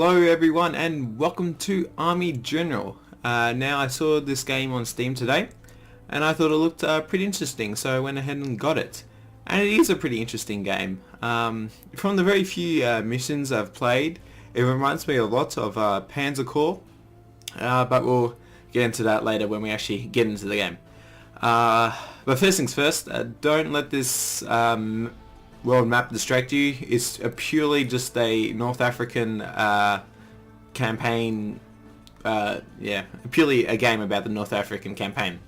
Hello everyone and welcome to Army General. Now I saw this game on Steam today and I thought it looked pretty interesting, so I went ahead and got it. And it is a pretty interesting game. From the very few missions I've played, it reminds me a lot of Panzer Corps, but we'll get into that later when we actually get into the game. But first things first, don't let this world map distract you. It's purely just a North African campaign, purely a game about the North African campaign.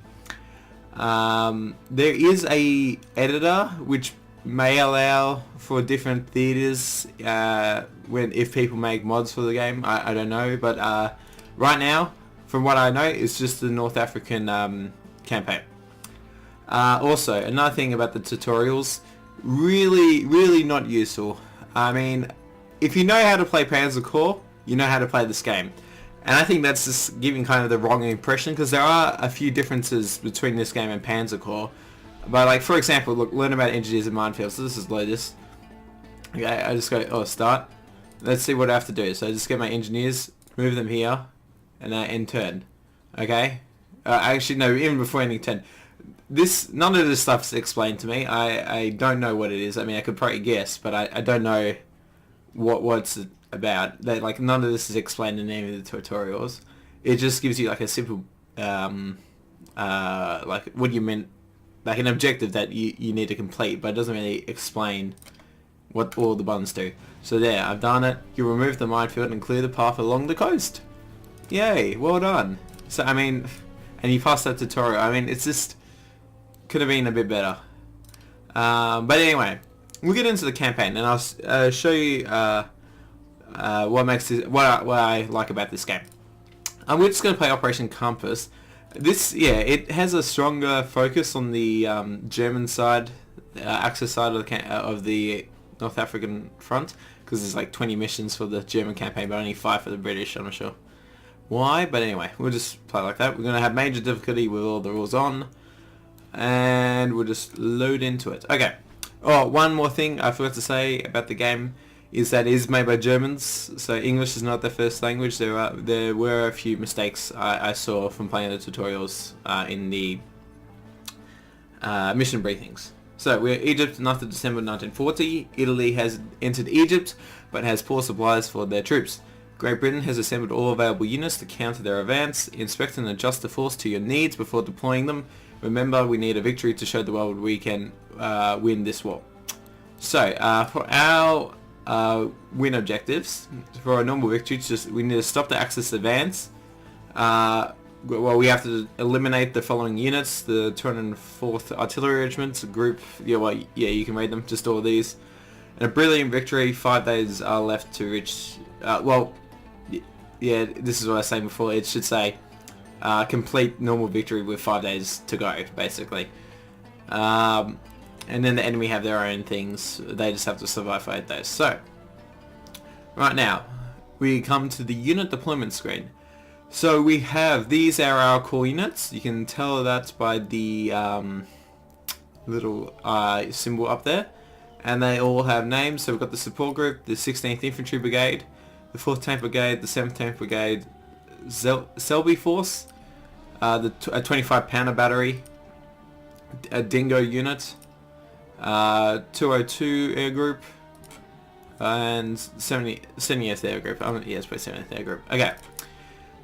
There is a editor which may allow for different theaters if people make mods for the game. I don't know, but right now, from what I know, it's just the North African campaign. Also, another thing about the tutorials, really not useful. I mean, if you know how to play Panzer Corps, you know how to play this game. And I think that's just giving kind of the wrong impression, because there are a few differences between this game and Panzer Corps. But like, for example, look, learn about engineers and minefields. So this is Lotus. Okay, I just go, start. Let's see what I have to do. So I just get my engineers, move them here, and end turn. Okay? Actually, no, even before ending turn. None of this stuff's explained to me. I don't know what it is. I mean, I could probably guess, but I don't know what it's about. Like, none of this is explained in any of the tutorials. It just gives you like a simple, like what you meant, like an objective that you need to complete, but it doesn't really explain what all the buttons do. So there, I've done it. You remove the minefield and clear the path along the coast. Yay, well done. So, I mean, and you passed that tutorial. I mean, it's just, could have been a bit better. But anyway, we'll get into the campaign and I'll show you what makes this, what I like about this game. We're just going to play Operation Compass. This, it has a stronger focus on the German side, Axis side of the North African front, because there's like 20 missions for the German campaign, but only 5 for the British. I'm not sure why, but anyway, we'll just play like that. We're going to have major difficulty with all the rules on, and we'll just load into it. Okay. Oh, one more thing I forgot to say about the game is that it is made by Germans, so English is not their first language. There were a few mistakes I saw from playing the tutorials in the mission briefings. So we're Egypt, and after December 1940, Italy has entered Egypt, but has poor supplies for their troops. Great Britain has assembled all available units to counter their advance. Inspect and adjust the force to your needs before deploying them. Remember, we need a victory to show the world we can win this war. So, for our win objectives, for a normal victory, we need to stop the Axis advance. Well, we have to eliminate the following units: the 204th Artillery Regiment, group. You can read them. Just all these. And a brilliant victory. 5 days are left to reach. This is what I was saying before. It should say complete normal victory with 5 days to go, basically. And then the enemy have their own things. They just have to survive for 8 days. So, right now, we come to the unit deployment screen. So we have, these are our core units. You can tell that by the little symbol up there. And they all have names. So we've got the support group, the 16th Infantry Brigade, the 4th Tank Brigade, the 7th Tank Brigade, Selby Force, a 25 pounder battery, a Dingo unit, 202 Air Group, and 70th Air Group. It's probably 70th Air Group. Okay,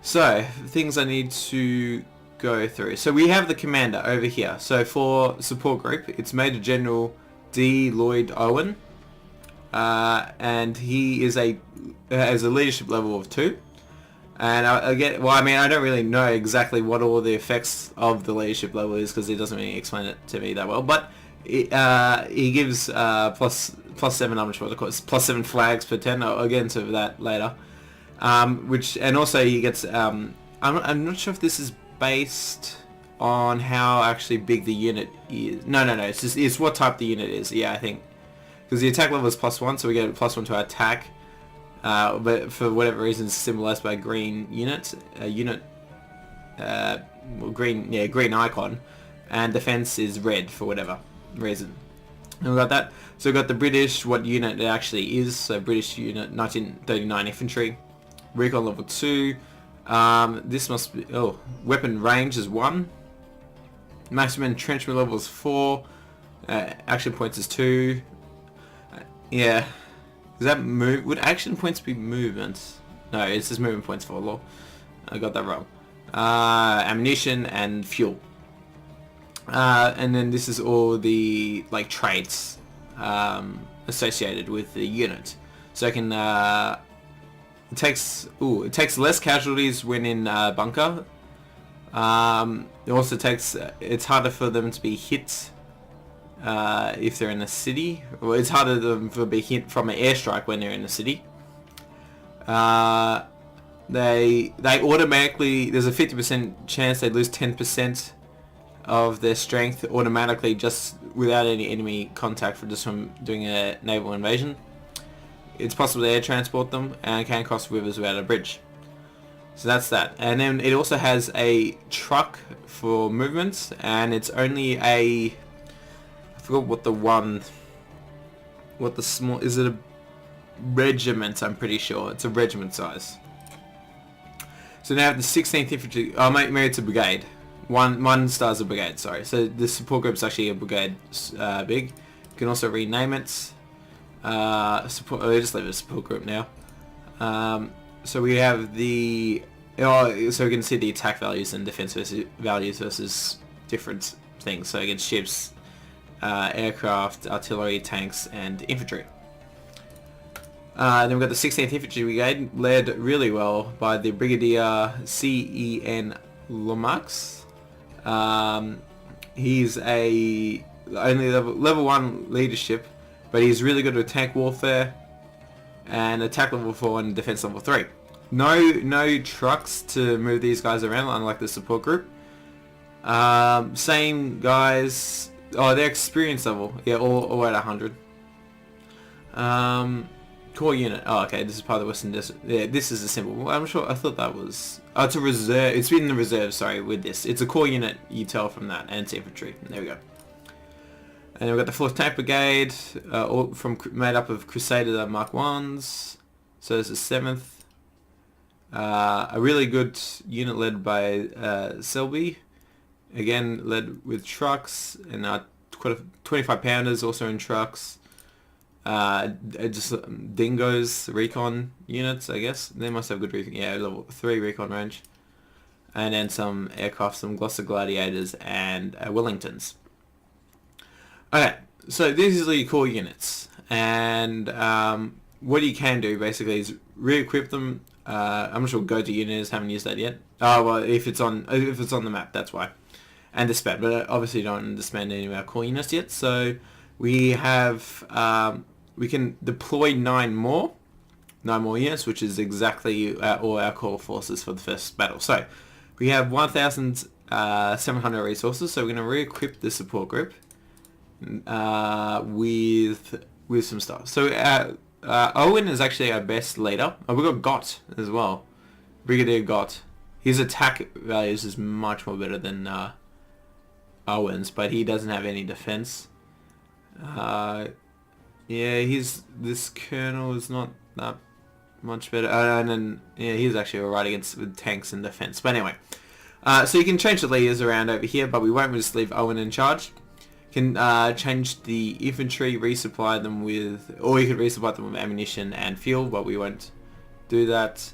so things I need to go through. So we have the commander over here. So for support group, it's Major General D. Lloyd Owen, and he has a leadership level of 2. And I don't really know exactly what all the effects of the leadership level is, because he doesn't really explain it to me that well. But he gives plus 7, I'm not sure what to call it, plus 7 flags per 10. I'll get into that later. And also he gets, I'm not sure if this is based on how actually big the unit is. No, it's what type the unit is. Yeah, I think. Because the attack level is plus 1, so we get plus 1 to our attack. But for whatever reason, it's symbolized by a green unit, green icon, and defense is red for whatever reason. And we got that. So we got the British, what unit it actually is. So British unit, 1939 infantry. recon level 2. This must be, weapon range is 1. Maximum entrenchment level is 4. Action points is 2. Yeah. Does that move? Would action points be movements? No, it's just movement points for law. I got that wrong. Ammunition and fuel. And then this is all the like traits associated with the unit. So I can it takes less casualties when in bunker. It also takes it's harder for them to be hit if they're in a city. Well, it's harder for them to be hit from an airstrike when they're in a city. They automatically, there's a 50% chance they lose 10% of their strength automatically just without any enemy contact from doing a naval invasion. It's possible to air transport them and can cross rivers without a bridge. So that's that. And then it also has a truck for movements, and it's only I forgot what the small, is it a regiment? I'm pretty sure it's a regiment size. So now the 16th infantry, maybe it's a brigade. One star's a brigade, sorry. So the support group's actually a brigade big. You can also rename it. Support. Just leave it a support group now. So we have the, so we can see the attack values and defense values versus different things. So against ships, aircraft, artillery, tanks, and infantry. Then we've got the 16th Infantry Brigade, led really well by the Brigadier C.E.N. Lomax. He's only level 1 leadership, but he's really good at tank warfare and attack level 4 and defense level 3. No trucks to move these guys around, unlike the support group. Same guys. Their experience level, yeah, all at 100. Core unit. Okay, this is part of the Western Desert. Yeah, this is a symbol. I'm sure. I thought that was. It's a reserve. It's in the reserve. Sorry, with this, it's a core unit. You tell from that, and it's infantry. There we go. And we've got the 4th Tank Brigade, made up of Crusader Mark 1s. So this is 7th. A really good unit led by Selby. Again, led with trucks and 25 pounders also in trucks. Just dingoes, recon units, I guess. They must have good recon. Yeah, level 3 recon range. And then some aircraft, some Gloucester Gladiators and Wellingtons. Okay, so these are your core units. And what you can do basically is re-equip them. I'm not sure go-to units, haven't used that yet. Oh, well, if it's on the map, that's why. And disband, but obviously don't disband any of our core units yet. So we have we can deploy 9 more units, which is exactly all our core forces for the first battle. So we have 1,700 resources. So we're going to re-equip the support group with some stuff. So Owen is actually our best leader. We got Gott as well, Brigadier Gott. His attack values is much more better than Owen's, but he doesn't have any defense. Yeah, this colonel is not that much better. And then yeah, he's actually alright with tanks and defense. But anyway, so you can change the leaders around over here, but we won't just leave Owen in charge. You can change the infantry, resupply them with, or you could resupply them with ammunition and fuel, but we won't do that.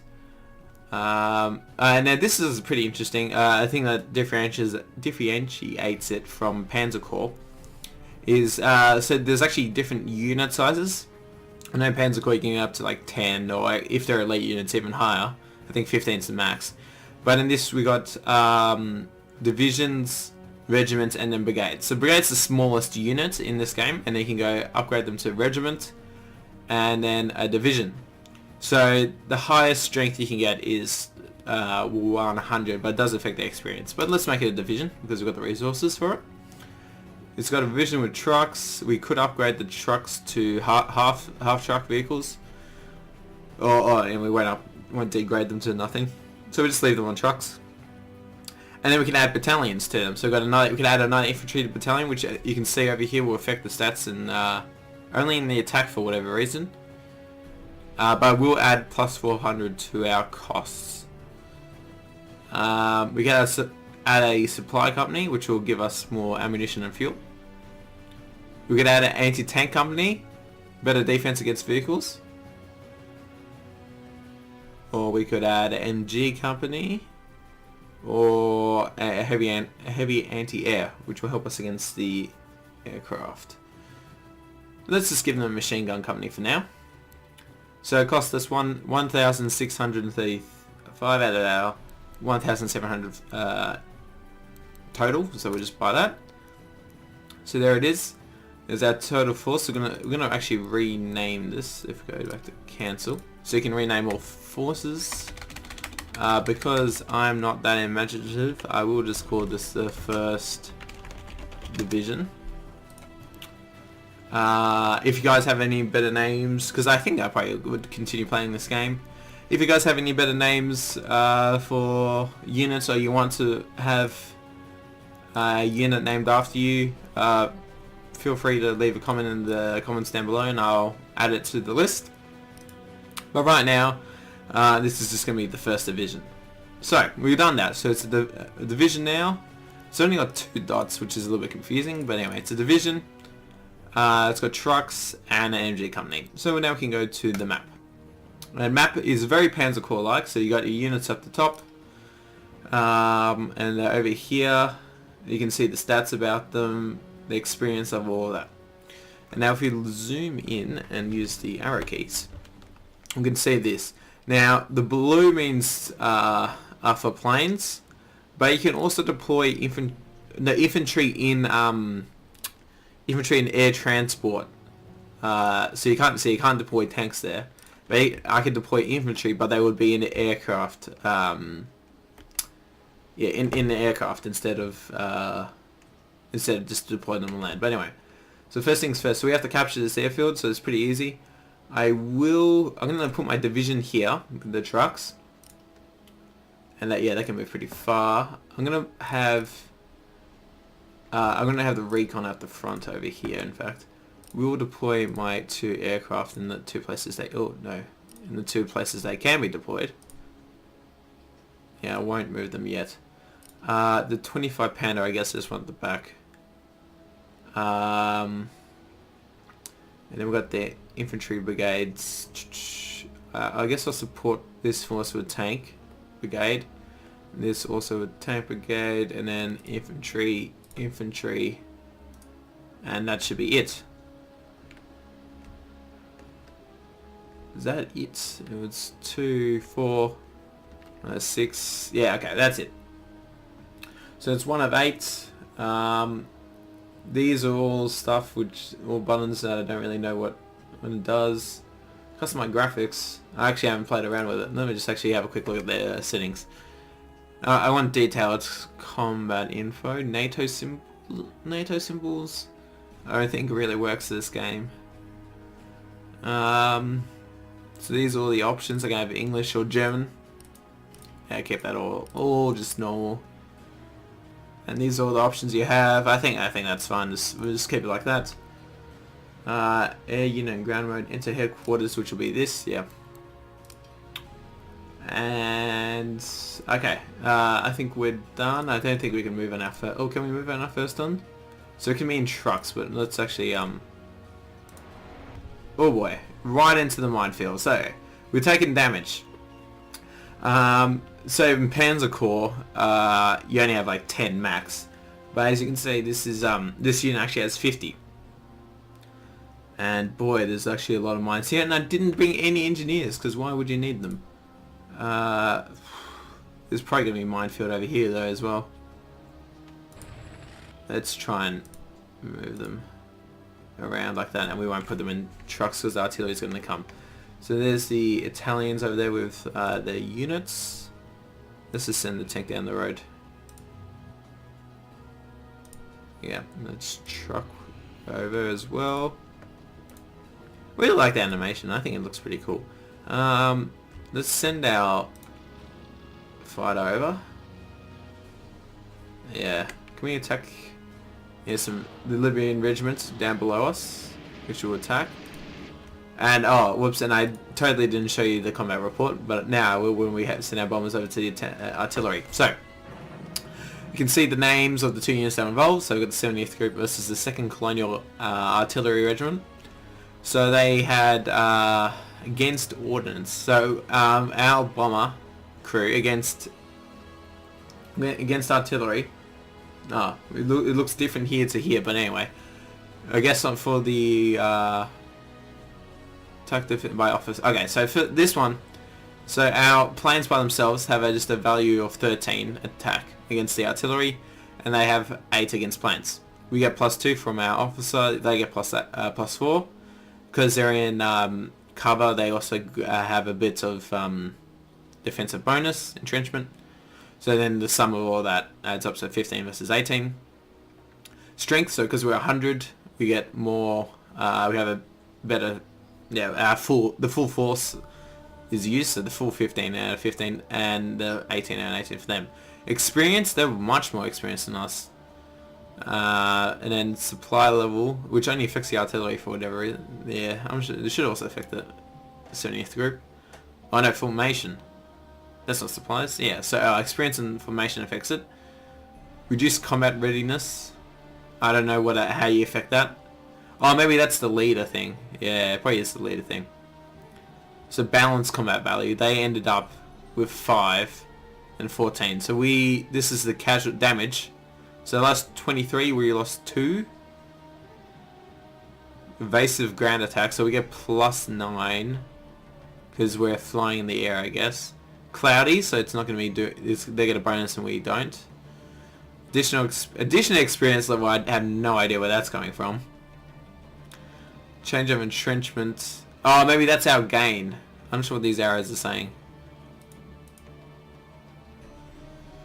And now this is pretty interesting. I think that differentiates it from Panzer Corps is so there's actually different unit sizes. I know Panzer Corps you can get up to like 10, or if they're elite units even higher. I think 15 is the max. But in this we got divisions, regiments, and then brigades. So brigade's the smallest unit in this game, and then you can go upgrade them to regiment and then a division. So the highest strength you can get is 100, but it does affect the experience. But let's make it a division because we've got the resources for it. It's got a division with trucks. We could upgrade the trucks to half truck vehicles, and we won't degrade them to nothing. So we just leave them on trucks, and then we can add battalions to them. So we can add another infantry battalion, which you can see over here will affect the stats and only in the attack for whatever reason. but we'll add plus 400 to our costs. We can add a supply company, which will give us more ammunition and fuel. We could add an anti-tank company, better defense against vehicles. Or we could add an MG company, or a heavy anti-air, which will help us against the aircraft. Let's just give them a machine gun company for now. So it cost us 1,635 out of our 1,700 total. So we'll just buy that. So there it is. There's our total force. So we're gonna actually rename this. If we go back to cancel, so you can rename all forces. Because I'm not that imaginative, I will just call this the first division. If you guys have any better names, because I think I probably would continue playing this game. If you guys have any better names for units, or you want to have a unit named after you, feel free to leave a comment in the comments down below and I'll add it to the list. But right now, this is just going to be the first division. So, we've done that. So it's a division now. It's only got 2 dots, which is a little bit confusing. But anyway, it's a division. It's got trucks and an MG company. So now we can go to the map. The map is very Panzer Corps-like. So you got your units up the top. And over here, you can see the stats about them, the experience of all of that. And now if we zoom in and use the arrow keys, we can see this. Now the blue means are for planes, but you can also deploy infantry in air transport. So you can't deploy tanks there. But I could deploy infantry, but they would be in the aircraft. In the aircraft instead of just deploying them on land. But anyway, so first things first. So we have to capture this airfield. So it's pretty easy. I'm going to put my division here with the trucks, and they can move pretty far. I'm going to have the recon at the front over here. In fact, we will deploy my 2 aircraft in the 2 places in the 2 places they can be deployed. Yeah, I won't move them yet. The 25 Panda, I guess, I just want the back. And then we've got the infantry brigades. I guess I'll support this force with tank brigade. This also with tank brigade, and then infantry, and that should be it. Is that it? It was 2, 4, 6. Yeah, okay, that's it. So it's 1 of 8. These are all stuff all buttons that I don't really know what it does. Customize graphics. I actually haven't played around with it. Let me just actually have a quick look at their settings. I want detailed combat info. NATO symbols. I don't think it really works this game. So these are all the options. I can have English or German. Yeah, I kept that all just normal. And these are all the options you have. I think that's fine. We'll just keep it like that. Air unit and ground mode. Enter headquarters, which will be this. Yeah. And okay. I think we're done. I don't think we can move on our first. Oh, can we move on our first one? So it can be in trucks, but let's actually Oh boy, right into the minefield. So we're taking damage. So in Panzer Corps, you only have like 10 max, but as you can see, this unit actually has 50. And boy, there's actually a lot of mines here, and I didn't bring any engineers because why would you need them? There's probably gonna be a minefield over here though as well. Let's try and move them around like that, and we won't put them in trucks because the artillery is going to come. So there's the Italians over there with their units. Let's just send the tank down the road. Yeah, let's truck over as well. Really like the animation. I think it looks pretty cool. Let's send our fighter over. Yeah, can we attack? Here's the Libyan regiments down below us, which will attack. And oh, whoops! And I totally didn't show you the combat report, but now when we send our bombers over to the artillery, so you can see the names of the 2 units that are involved. So we've got the 70th Group versus the 2nd Colonial Artillery Regiment. So they had against ordnance. So our bomber crew against artillery. Oh, it looks different here to here, but anyway, I guess for the tactic by office. Okay, so for this one, so our planes by themselves have just a value of 13 attack against the artillery, and they have 8 against planes. We get +2 from our officer. They get +4 because they're in cover. They also have a bit of defensive bonus entrenchment. So then the sum of all that adds up to 15 versus 18. Strength. So because we're 100, we get more. We have a better. Yeah, the full force is used, so the full 15 out of 15 and the 18 out of 18 for them. Experience, they're much more experienced than us. And then supply level, which only affects the artillery for whatever reason. Yeah, I'm sure it should also affect the 70th Group. Oh no, formation. That's not supplies. Yeah, so our experience and formation affects it. Reduced combat readiness. I don't know how you affect that. Oh, maybe that's the leader thing. Yeah, probably is the leader thing. So balanced combat value. They ended up with 5 and 14. So this is the casual damage. So last 23 we lost 2. Evasive ground attack. So we get +9 because we're flying in the air, I guess. Cloudy, so it's not going to be they get a bonus and we don't. Additional experience level. I have no idea where that's coming from. Change of entrenchment. Oh, maybe that's our gain. I'm not sure what these arrows are saying.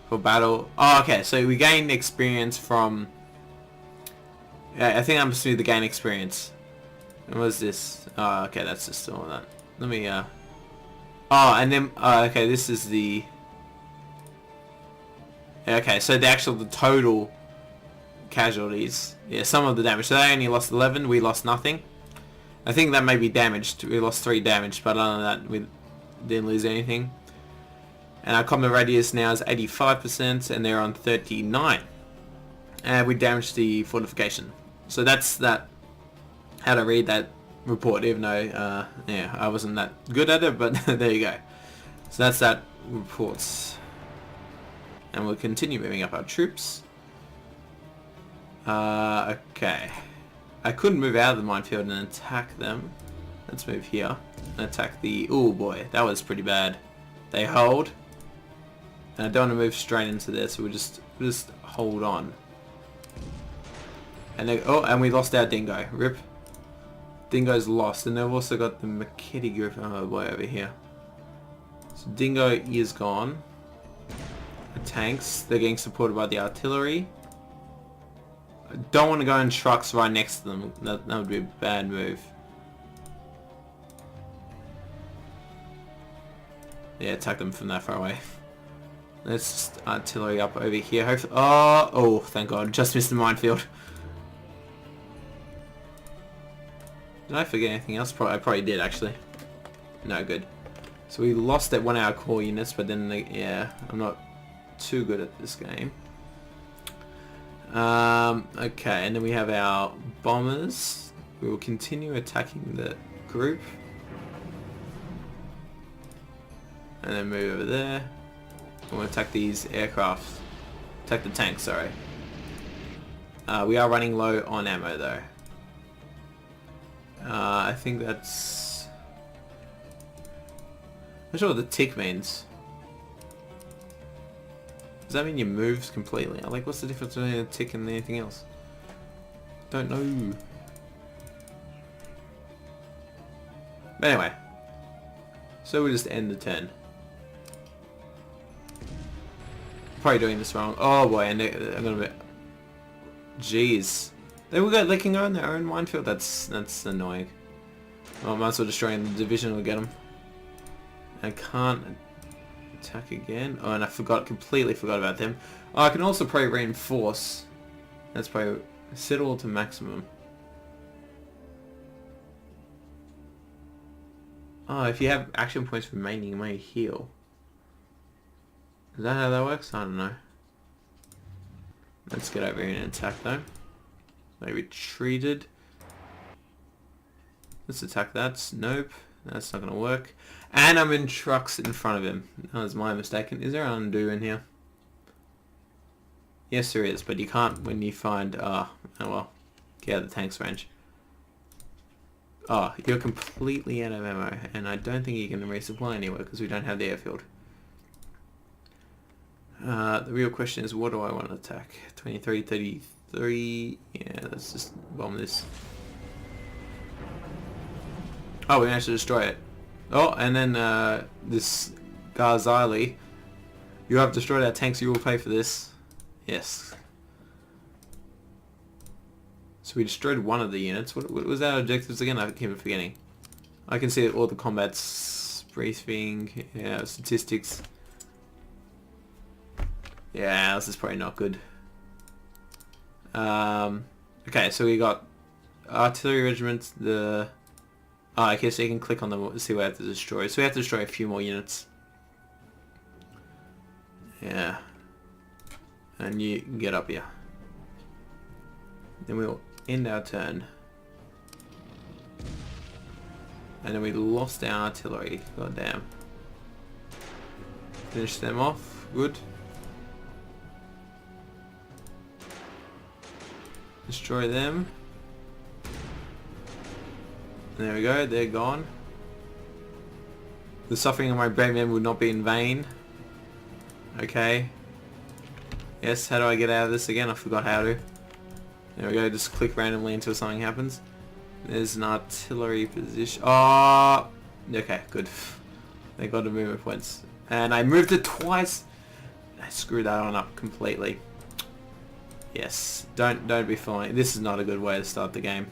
For battle. Oh, okay. So we gain experience from. I think I'm supposed to do the gain experience. And what is this? Oh, okay. That's just all that. Let me. Oh, and then. Okay. This is the. Okay. So the total casualties. Yeah, some of the damage. So they only lost 11. We lost nothing. I think that may be damaged. We lost 3 damage, but other than that, we didn't lose anything. And our combat radius now is 85%, and they're on 39. And we damaged the fortification. So that's that. How to read that report, even though, yeah, I wasn't that good at it, but there you go. So that's that reports. And we'll continue moving up our troops. Okay. I couldn't move out of the minefield and attack them. Let's move here and attack the... Oh boy, that was pretty bad. They hold. And I don't want to move straight into this, so we'll just hold on. And and we lost our dingo. Rip. Dingo's lost. And they've also got the McKitty group way over here. So Dingo is gone. The tanks, they're getting supported by the artillery. I don't want to go in trucks right next to them. That would be a bad move. Yeah, attack them from that far away. Let's just artillery up over here. Hopefully, oh, thank God, just missed the minefield. Did I forget anything else? I probably did actually. No, good. So we lost that one of our core units, but then yeah, I'm not too good at this game. Okay, and then we have our bombers. We will continue attacking the group. And then move over there. We'll attack these aircraft. Attack the tanks, sorry. We are running low on ammo though. I think that's... I'm not sure what the tick means. Does that mean you moves completely? Like, what's the difference between a tick and anything else? Don't know. But anyway. So we'll just end the turn. Probably doing this wrong. Oh boy, and I'm gonna be... Jeez. They can go in their own minefield? That's annoying. Well, I might as well destroy the division will get them. I can't attack again. Oh, and I completely forgot about them. Oh, I can also probably reinforce. That's probably set all to maximum. Oh, if you have action points remaining, you may heal. Is that how that works? I don't know. Let's get over here and attack though. They retreated. Let's attack that. Nope. That's not going to work. And I'm in trucks in front of him. That was my mistake. Is there an undo in here? Yes, there is, but you can't when you find... oh well. Get out of the tank's range. Oh, you're completely out of ammo, and I don't think you can resupply anywhere because we don't have the airfield. The real question is, what do I want to attack? 23, 33... yeah, let's just bomb this. Oh, we managed to destroy it. Oh, and then this Garzali. You have destroyed our tanks, you will pay for this. Yes. So we destroyed one of the units. What was our objectives again? I keep forgetting. I can see all the combats, briefing, yeah, statistics. Yeah, this is probably not good. Okay, so we got artillery regiments, the... oh, I guess you can click on them to see what we have to destroy. So we have to destroy a few more units. Yeah. And you can get up here. Then we'll end our turn. And then we lost our artillery. God damn. Finish them off. Good. Destroy them. There we go, they're gone. The suffering of my brave men would not be in vain. Okay. Yes, how do I get out of this again? I forgot how to. There we go, just click randomly until something happens. There's an artillery position. Oh! Okay, good. They got the movement points. And I moved it twice! I screwed that one up completely. Yes, don't be fooling. This is not a good way to start the game.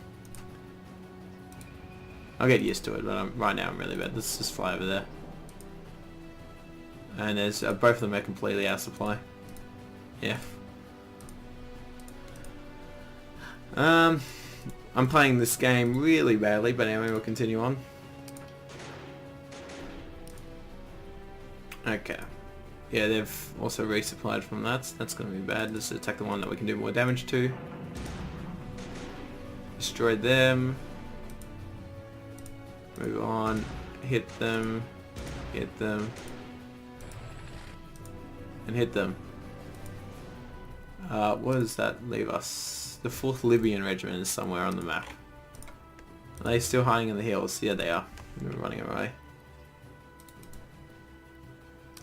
I'll get used to it, but right now I'm really bad. Let's just fly over there. And there's both of them are completely out of supply. Yeah. I'm playing this game really badly, but anyway, we'll continue on. Okay. Yeah, they've also resupplied from that. That's going to be bad. Let's attack the one that we can do more damage to. Destroy them. Move on. Hit them. Hit them. And hit them. What does that leave us? The 4th Libyan Regiment is somewhere on the map. Are they still hiding in the hills? Yeah, they are. They're running away.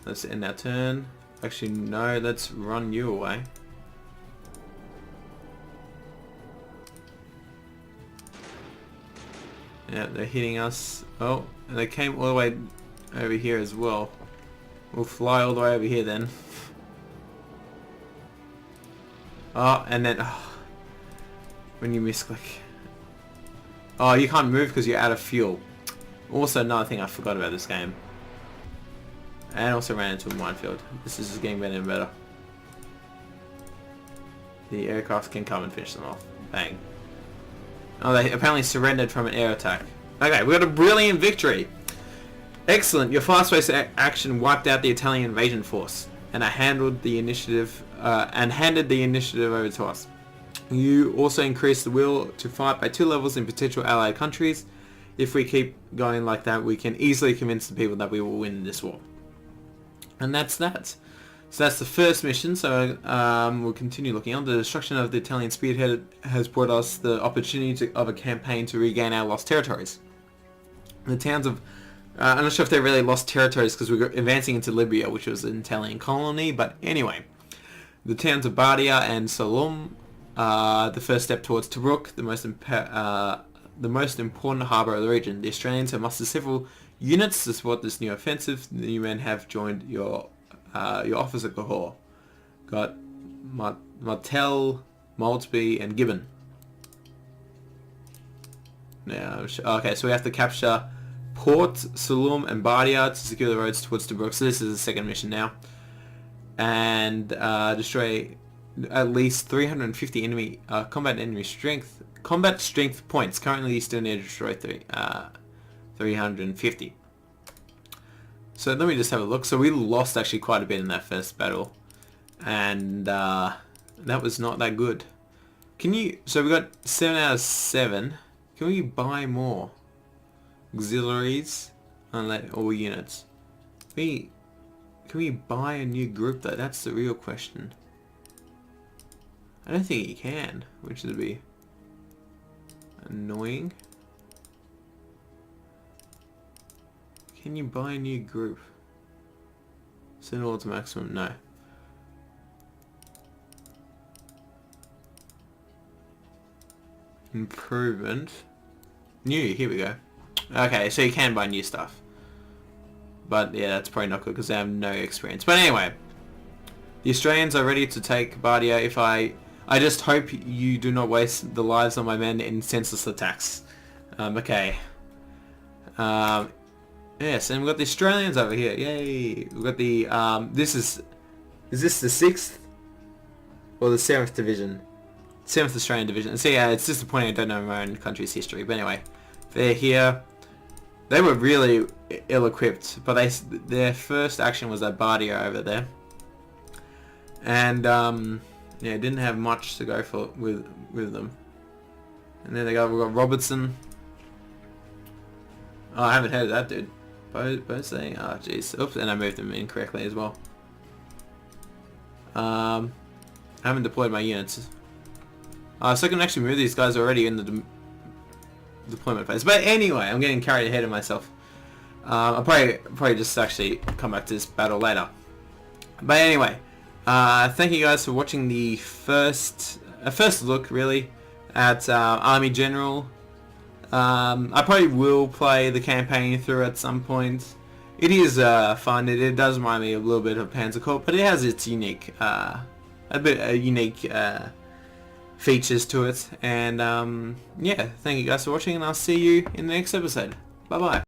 Let's end our turn. Actually, no, let's run you away. Yeah, they're hitting us. Oh, and they came all the way over here as well. We'll fly all the way over here then. Oh, and then... oh, when you misclick. Oh, you can't move because you're out of fuel. Also, another thing I forgot about this game. And also ran into a minefield. This is just getting better and better. The aircraft can come and finish them off. Bang. Oh, they apparently surrendered from an air attack. Okay, we got a brilliant victory. Excellent. Your fast-paced action wiped out the Italian invasion force, and I handled the initiative and handed the initiative over to us. You also increased the will to fight by 2 levels in potential allied countries. If we keep going like that, we can easily convince the people that we will win this war. And that's that. So that's the first mission, so we'll continue looking on. The destruction of the Italian spearhead has brought us the opportunity of a campaign to regain our lost territories. The towns of... I'm not sure if they really lost territories because we were advancing into Libya, which was an Italian colony, but anyway. The towns of Bardia and Salom are the first step towards Tobruk, the most important harbour of the region. The Australians have mustered several units to support this new offensive. The new men have joined your officer cohort. Got Martel, Maltby, and Gibbon. Yeah, okay, so we have to capture Port, Sulum, and Bardia to secure the roads towards Tobruk. So this is the second mission now. And destroy at least 350 enemy combat strength points. Currently you still need to destroy 350. So let me just have a look. So we lost actually quite a bit in that first battle. And that was not that good. Can you... So we got 7 out of 7. Can we buy more? Auxiliaries? Unless all units. Can we buy a new group though? That's the real question. I don't think you can, which would be annoying. Can you buy a new group? Set all to maximum? No. Improvement. New, here we go. Okay, so you can buy new stuff. But yeah, that's probably not good because they have no experience. But anyway, the Australians are ready to take Bardia. If I just hope you do not waste the lives of my men in senseless attacks. Okay. Yes, and we've got the Australians over here. Yay! We've got the is this the 6th or the 7th division? 7th Australian Division. So yeah, it's disappointing I don't know my own country's history. But anyway, they're here. They were really ill-equipped, but their first action was at Bardia over there, and yeah, didn't have much to go for with them. And then we've got Robertson. Oh, I haven't heard of that dude. Both saying, oh jeez, oops, and I moved them incorrectly as well. I haven't deployed my units. So I can actually move these guys already in the deployment phase. But anyway, I'm getting carried ahead of myself. I'll probably just actually come back to this battle later. But anyway, thank you guys for watching the first look really at Army General. I probably will play the campaign through at some point. It is fun. It does remind me a little bit of Panzer Corps, but it has its unique, unique features to it. And yeah, thank you guys for watching, and I'll see you in the next episode. Bye bye.